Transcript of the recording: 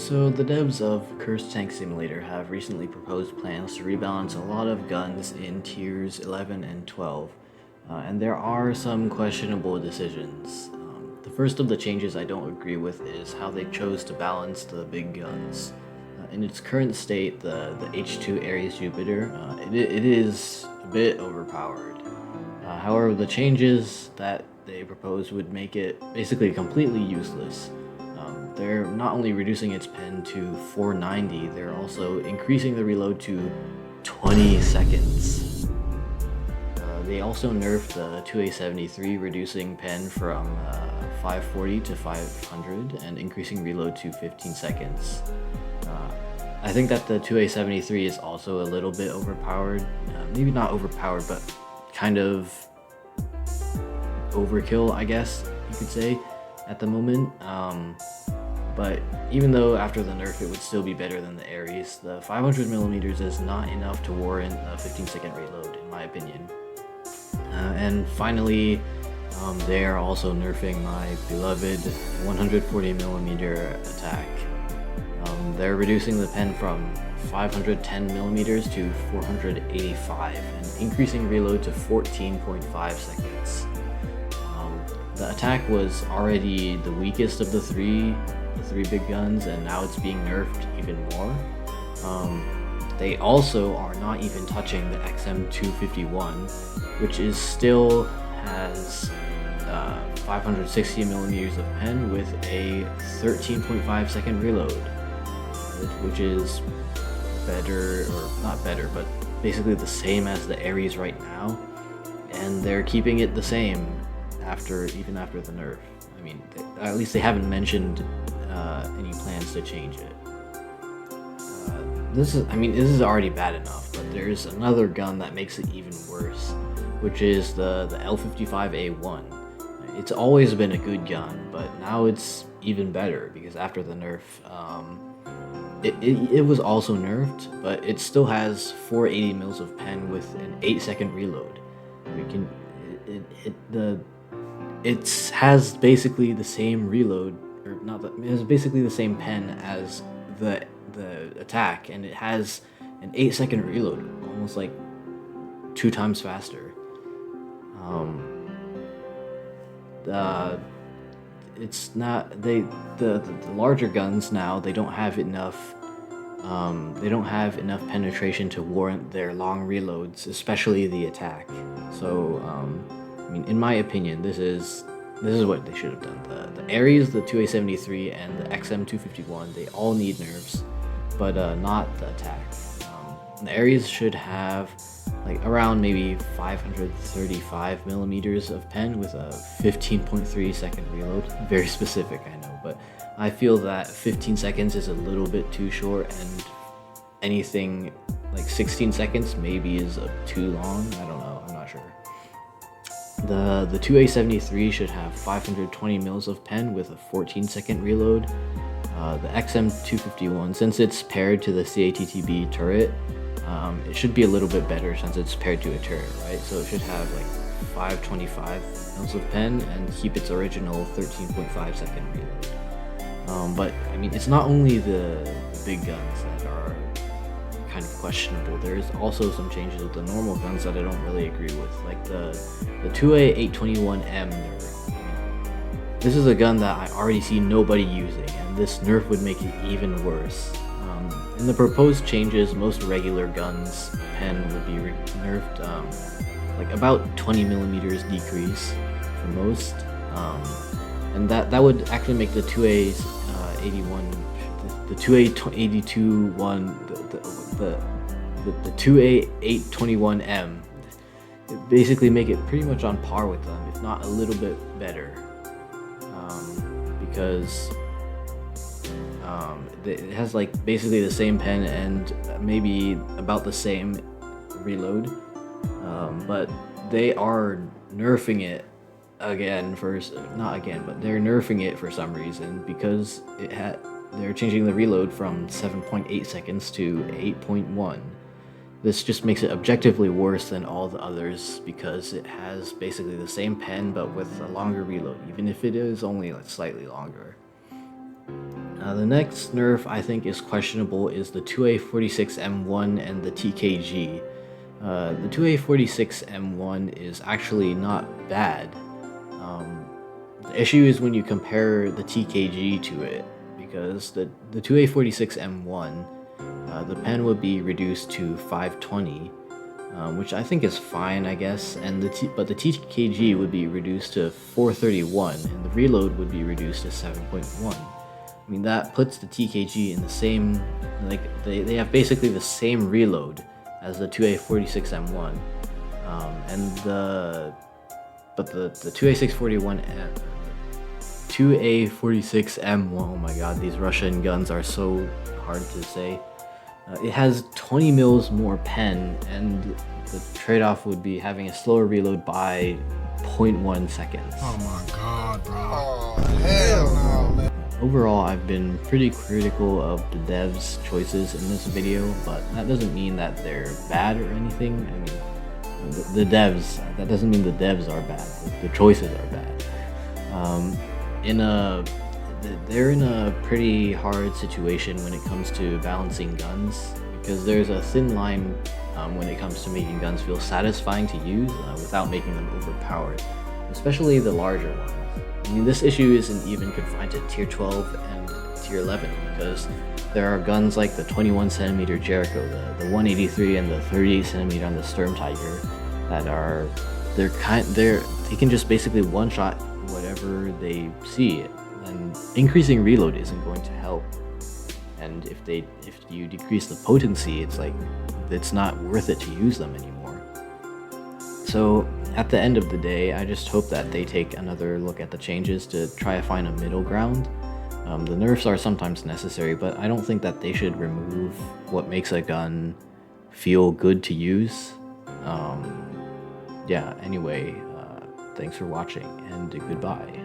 So the devs of Cursed Tank Simulator have recently proposed plans to rebalance a lot of guns in tiers 11 and 12, and there are some questionable decisions. The first of the changes I don't agree with is how they chose to balance the big guns. In its current state, the H2 Ares Jupiter, it is a bit overpowered. However, the changes that they propose would make it basically completely useless. They're not only reducing its pen to 490, they're also increasing the reload to 20 seconds. They also nerfed the 2A73, reducing pen from 540 to 500 and increasing reload to 15 seconds. I think that the 2A73 is also a little bit overpowered. Maybe not overpowered, but kind of overkill, I guess you could say, at the moment. But even though after the nerf it would still be better than the Ares, the 500mm is not enough to warrant a 15-second reload, in my opinion. And finally, they are also nerfing my beloved 140mm attack. They're reducing the pen from 510mm to 485 and increasing reload to 14.5 seconds. The attack was already the weakest of the three big guns, and now it's being nerfed even more. They also are not even touching the XM251, which is still has 560mm of pen with a 13.5 second reload, which is better, or not better, but basically the same as the Ares right now, and they're keeping it the same even after the nerf. I mean, at least they haven't mentioned any plans to change it. This is already bad enough, but there's another gun that makes it even worse, which is the L55A1. It's always been a good gun, but now it's even better because after the nerf, it was also nerfed, but it still has 480 mils of pen with an 8-second reload. It has basically the same reload, or not that, it has basically the same pen as the attack, and it has an 8-second reload, almost like 2 times faster. It's not the larger guns now. They don't have enough. They don't have enough penetration to warrant their long reloads, especially the attack. So, I mean, in my opinion, this is what they should have done. The Ares, the 2A73, and the XM251, they all need nerfs, but not the attack. The Ares should have like around maybe 535mm of pen with a 15.3 second reload. Very specific, I know, but I feel that 15 seconds is a little bit too short, and anything like 16 seconds maybe is too long. I don't know, I'm not sure. The 2A73 should have 520 mils of pen with a 14-second reload. The XM251, since it's paired to the CATTB turret, it should be a little bit better since it's paired to a turret, right? So it should have like 525 mils of pen and keep its original 13.5 second reload. But I mean, it's not only the big guns that are kind of questionable. There's also some changes with the normal guns that I don't really agree with, like the 2A821M nerf. This is a gun that I already see nobody using, and this nerf would make it even worse. In the proposed changes, most regular guns pen would be nerfed, like about 20mm decrease for most, and that would actually make the 2A81, the 2A82 the 2A821M basically make it pretty much on par with them, if not a little bit better, because it has like basically the same pen and maybe about the same reload, but they are nerfing it again but they're nerfing it for some reason, because they're changing the reload from 7.8 seconds to 8.1. This just makes it objectively worse than all the others because it has basically the same pen but with a longer reload, even if it is only like slightly longer. The next nerf I think is questionable is the 2A46M1 and the TKG. The 2A46M1 is actually not bad. The issue is when you compare the TKG to it, because the 2A46M1, the pen would be reduced to 520, which I think is fine, I guess, and but the TKG would be reduced to 431, and the reload would be reduced to 7.1. I mean, that puts the TKG in the same, like, they have basically the same reload as the 2A46M1, but the 2A46M1, oh my god, these Russian guns are so hard to say. It has 20 mils more pen, and the trade-off would be having a slower reload by 0.1 seconds. Oh my god, bro. Oh, hell no, man. Overall, I've been pretty critical of the devs' choices in this video, but that doesn't mean that they're bad or anything. I mean, the devs, that doesn't mean the devs are bad. The choices are bad. They're in a pretty hard situation when it comes to balancing guns, because there's a thin line when it comes to making guns feel satisfying to use without making them overpowered, especially the larger ones. I mean, this issue isn't even confined to tier 12 and tier 11, because there are guns like the 21cm Jericho, the 183 and the 38cm on the Sturm Tiger that are, they can just basically one-shot whatever they see, and increasing reload isn't going to help. And if you decrease the potency, it's like, it's not worth it to use them anymore. So at the end of the day, I just hope that they take another look at the changes to try to find a middle ground. The nerfs are sometimes necessary, but I don't think that they should remove what makes a gun feel good to use. Yeah, anyway, thanks for watching, and goodbye.